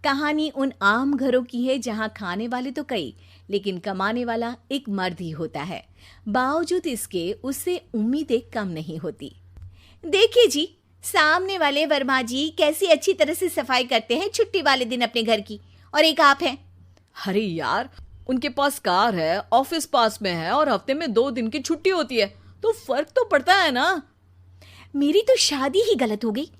कहानी उन आम घरों की है जहां खाने वाले तो कई, लेकिन कमाने वाला एक मर्द ही होता है। बावजूद इसके उससे उम्मीदें कम नहीं होती। देखिए जी, सामने वाले वर्मा जी कैसी अच्छी तरह से सफाई करते हैं छुट्टी वाले दिन अपने घर की, और एक आप हैं। अरे यार, उनके पास कार है, ऑफिस पास में है और हफ्ते में 2 दिन की छुट्टी होती है, तो फर्क तो पड़ता है ना। मेरी तो शादी ही गलत हो गई।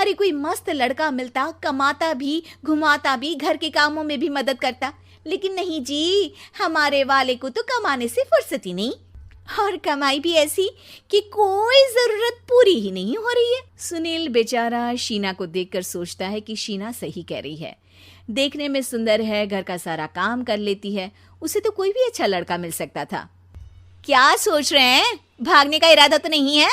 अरे कोई मस्त लड़का मिलता, कमाता भी, घुमाता भी, घर के कामों में भी मदद करता, लेकिन नहीं जी, हमारे वाले को तो कमाने से फुर्सत ही नहीं, और कमाई भी ऐसी कि कोई जरूरत पूरी ही नहीं हो रही है। सुनील बेचारा शीना को देखकर सोचता है कि शीना सही कह रही है। देखने में सुंदर है, घर का सारा काम कर लेती है, उसे तो कोई भी अच्छा लड़का मिल सकता था। क्या सोच रहे हैं? भागने का इरादा तो नहीं है?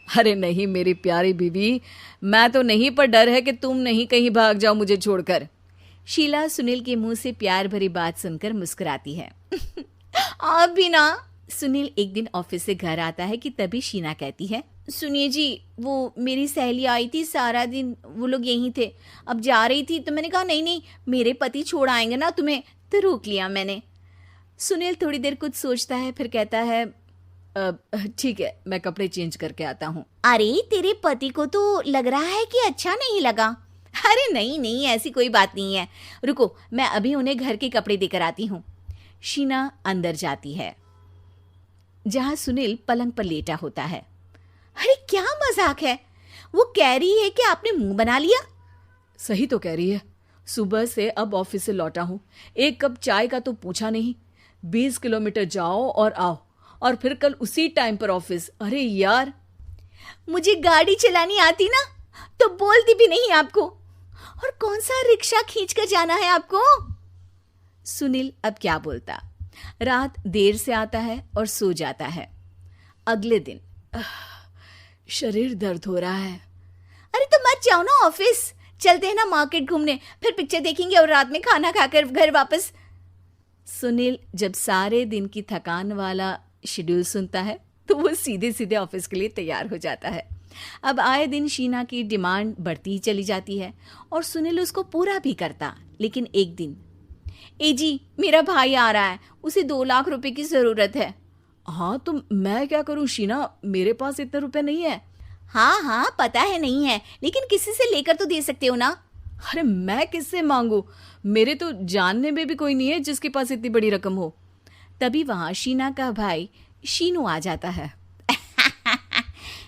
अरे नहीं मेरी प्यारी बीवी, मैं तो नहीं, पर डर है कि तुम नहीं कहीं भाग जाओ मुझे छोड़कर। शीला सुनील के मुंह से प्यार भरी बात सुनकर मुस्कुराती है। आप भी ना। सुनील एक दिन ऑफिस से घर आता है कि तभी शीना कहती है, सुनिए जी, वो मेरी सहेली आई थी, सारा दिन वो लोग यहीं थे, अब जा रही थी तो मैंने कहा नहीं नहीं, मेरे पति छोड़ आएंगे ना तुम्हें, तो रोक लिया मैंने। सुनील थोड़ी देर कुछ सोचता है, फिर कहता है, ठीक है, मैं कपड़े चेंज करके आता हूँ। अरे तेरे पति को तो लग रहा है कि अच्छा नहीं लगा। अरे नहीं नहीं, ऐसी कोई बात नहीं है, रुको मैं अभी उन्हें घर के कपड़े देकर आती हूँ। शीना अंदर जाती है जहां सुनील पलंग पर लेटा होता है। अरे क्या मजाक है, वो कह रही है कि आपने मुंह बना लिया। सही तो कह रही है, सुबह से अब ऑफिस से लौटा हूँ, एक कप चाय का तो पूछा नहीं, 20 किलोमीटर जाओ और आओ, और फिर कल उसी टाइम पर ऑफिस। अरे यार, मुझे गाड़ी चलानी आती ना तो बोलती भी नहीं आपको, और कौन सा रिक्शा खींच कर जाना है आपको। सुनील अब क्या बोलता। रात देर से आता है और सो जाता है। अगले दिन शरीर दर्द हो रहा है। अरे तो मत जाओ ना ऑफिस, चलते हैं ना मार्केट घूमने, फिर पिक्चर देखेंगे और रात में खाना खाकर घर वापस। सुनील जब सारे दिन की थकान वाला शेड्यूल सुनता है तो वो सीधे सीधे ऑफिस के लिए तैयार हो जाता है। अब आए दिन शीना की डिमांड बढ़ती ही चली जाती है और सुनील उसको पूरा भी करता। लेकिन एक दिन, ए जी मेरा भाई आ रहा है, उसे 2 लाख रुपए की जरूरत है। हाँ तो मैं क्या करूं शीना, मेरे पास इतने रुपए नहीं है। हाँ हाँ पता है नहीं है, लेकिन किसी से लेकर तो दे सकते हो ना। अरे मैं किससे मांगू, मेरे तो जानने में भी कोई नहीं है जिसके पास इतनी बड़ी रकम हो। तभी वहां शीना का भाई शीनू आ जाता है।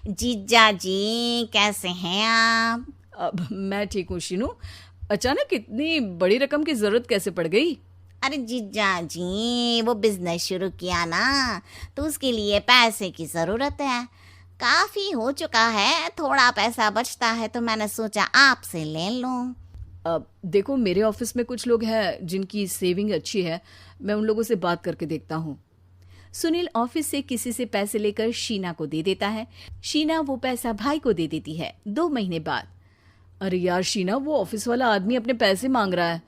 जीजा जी कैसे हैं आप? अब मैं ठीक हूँ शीनू, अचानक इतनी बड़ी रकम की जरूरत कैसे पड़ गई? अरे जीजा जी, वो बिजनेस शुरू किया ना, तो उसके लिए पैसे की जरूरत है। काफी हो चुका है, थोड़ा पैसा बचता है तो मैंने सोचा आपसे ले लूं। अब देखो, मेरे ऑफिस में कुछ लोग हैं जिनकी सेविंग अच्छी है, मैं उन लोगों से बात करके देखता हूँ। सुनील ऑफिस से किसी से पैसे लेकर शीना को दे देता है। शीना वो पैसा भाई को दे देती है 2 महीने बाद। अरे यार शीना, वो ऑफिस वाला आदमी अपने पैसे मांग रहा है,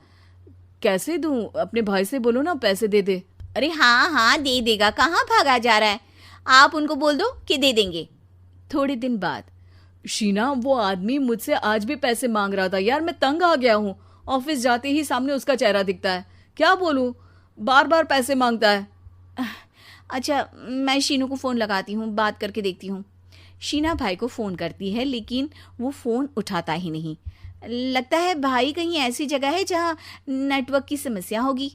कैसे दूं? अपने भाई से बोलो ना पैसे दे दे। अरे हाँ हाँ दे देगा, कहाँ भागा जा रहा है, आप उनको बोल दो कि दे देंगे। थोड़े दिन बाद, शीना, वो आदमी मुझसे आज भी पैसे मांग रहा था यार, मैं तंग आ गया हूँ। ऑफिस जाते ही सामने उसका चेहरा दिखता है, क्या बोलूं, बार बार पैसे मांगता है। अच्छा मैं शीनू को फ़ोन लगाती हूँ, बात करके देखती हूँ। शीना भाई को फ़ोन करती है लेकिन वो फ़ोन उठाता ही नहीं। लगता है भाई कहीं ऐसी जगह है जहाँ नेटवर्क की समस्या होगी।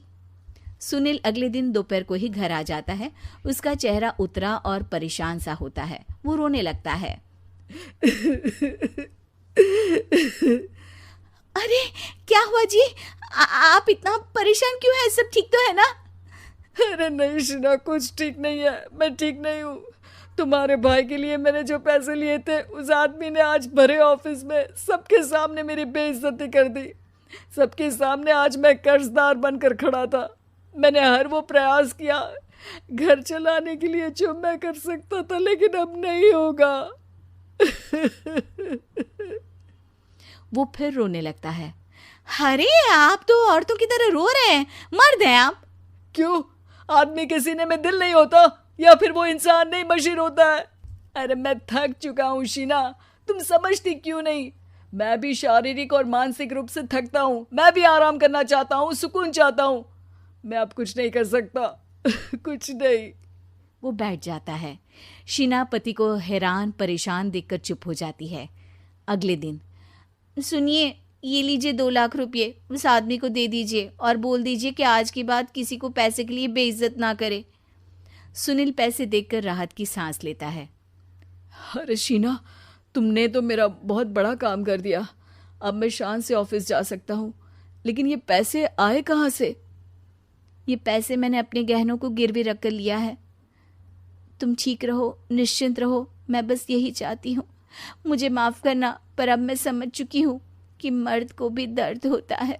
सुनील अगले दिन दोपहर को ही घर आ जाता है। उसका चेहरा उतरा और परेशान सा होता है। वो रोने लगता है। अरे क्या हुआ जी? आप इतना परेशान क्यों हैं? सब ठीक तो है ना? अरे नहीं शीना, कुछ ठीक नहीं है, मैं ठीक नहीं हूँ। तुम्हारे भाई के लिए मैंने जो पैसे लिए थे, उस आदमी ने आज भरे ऑफिस में सबके सामने मेरी बेइज्जती कर दी। सबके सामने आज मैं कर्जदार बनकर खड़ा था। मैंने हर वो प्रयास किया घर चलाने के लिए जो मैं कर सकता था, लेकिन अब नहीं होगा। वो फिर रोने लगता है। अरे आप तो औरतों की तरह रो रहे हैं, मर्द हैं आप। क्यों, आदमी के सीने में दिल नहीं होता, या फिर वो इंसान नहीं मशीन होता है? अरे मैं थक चुका हूँ शीना, तुम समझती क्यों नहीं? मैं भी शारीरिक और मानसिक रूप से थकता हूँ, मैं भी आराम करना चाहता हूँ, सुकून चाहता हूँ। मैं अब कुछ नहीं कर सकता। कुछ नहीं। वो बैठ जाता है। शीना पति को हैरान परेशान देखकर चुप हो जाती है। अगले दिन, सुनिए, ये लीजिए 2 लाख रुपये, उस आदमी को दे दीजिए और बोल दीजिए कि आज के बाद किसी को पैसे के लिए बेइज्जत ना करे। सुनील पैसे देखकर राहत की सांस लेता है। अरे शीना, तुमने तो मेरा बहुत बड़ा काम कर दिया। अब मैं शान से ऑफिस जा सकता हूँ। लेकिन ये पैसे आए कहाँ से? ये पैसे मैंने अपने गहनों को गिरवी रख कर लिया है। तुम ठीक रहो, निश्चिंत रहो, मैं बस यही चाहती हूँ। मुझे माफ़ करना, पर अब मैं समझ चुकी हूँ कि मर्द को भी दर्द होता है।